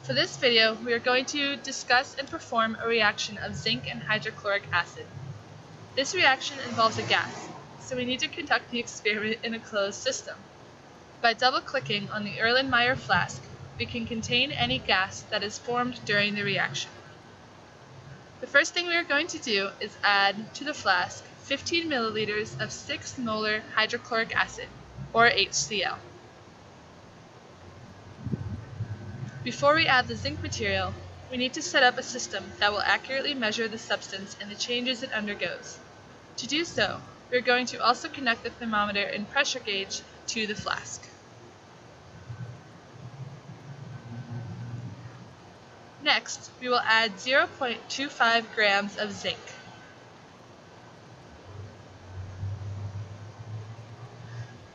For this video, we are going to discuss and perform a reaction of zinc and hydrochloric acid. This reaction involves a gas, so we need to conduct the experiment in a closed system. By double-clicking on the Erlenmeyer flask, we can contain any gas that is formed during the reaction. The first thing we are going to do is add to the flask 15 milliliters of 6 molar hydrochloric acid, or HCl. Before we add the zinc material, we need to set up a system that will accurately measure the substance and the changes it undergoes. To do so, we are going to also connect the thermometer and pressure gauge to the flask. Next, we will add 0.25 grams of zinc.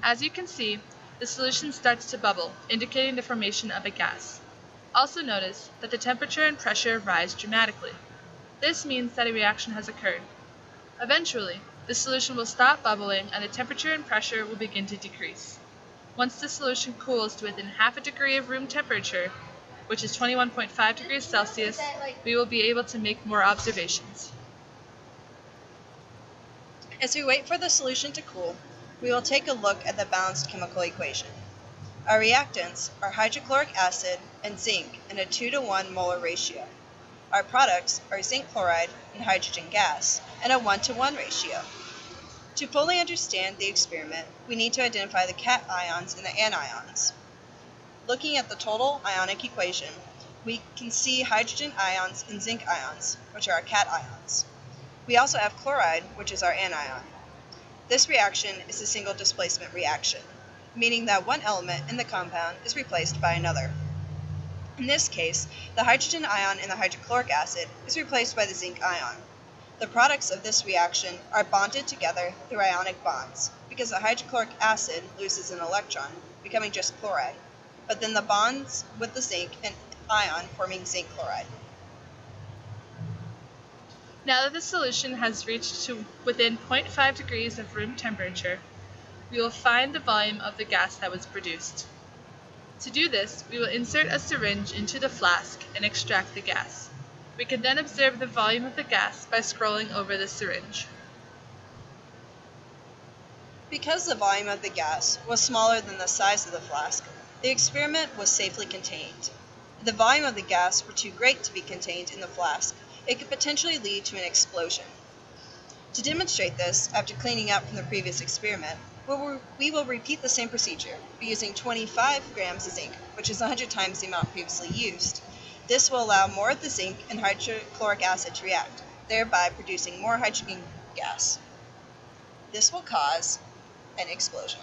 As you can see, the solution starts to bubble, indicating the formation of a gas. Also notice that the temperature and pressure rise dramatically. This means that a reaction has occurred. Eventually, the solution will stop bubbling and the temperature and pressure will begin to decrease. Once the solution cools to within half a degree of room temperature, which is 21.5 degrees Celsius, we will be able to make more observations. As we wait for the solution to cool, we will take a look at the balanced chemical equation. Our reactants are hydrochloric acid and zinc in a 2:1 molar ratio. Our products are zinc chloride and hydrogen gas in a 1:1 ratio. To fully understand the experiment, we need to identify the cation ions and the anions. Looking at the total ionic equation, we can see hydrogen ions and zinc ions, which are our cations. We also have chloride, which is our anion. This reaction is a single displacement reaction, meaning that one element in the compound is replaced by another. In this case, the hydrogen ion in the hydrochloric acid is replaced by the zinc ion. The products of this reaction are bonded together through ionic bonds, because the hydrochloric acid loses an electron, becoming just chloride, but then the bonds with the zinc and ion forming zinc chloride. Now that the solution has reached to within 0.5 degrees of room temperature, we will find the volume of the gas that was produced. To do this, we will insert a syringe into the flask and extract the gas. We can then observe the volume of the gas by scrolling over the syringe. Because the volume of the gas was smaller than the size of the flask, the experiment was safely contained. If the volume of the gas were too great to be contained in the flask, it could potentially lead to an explosion. To demonstrate this, after cleaning up from the previous experiment, we will repeat the same procedure, but using 25 grams of zinc, which is 100 times the amount previously used. This will allow more of the zinc and hydrochloric acid to react, thereby producing more hydrogen gas. This will cause an explosion.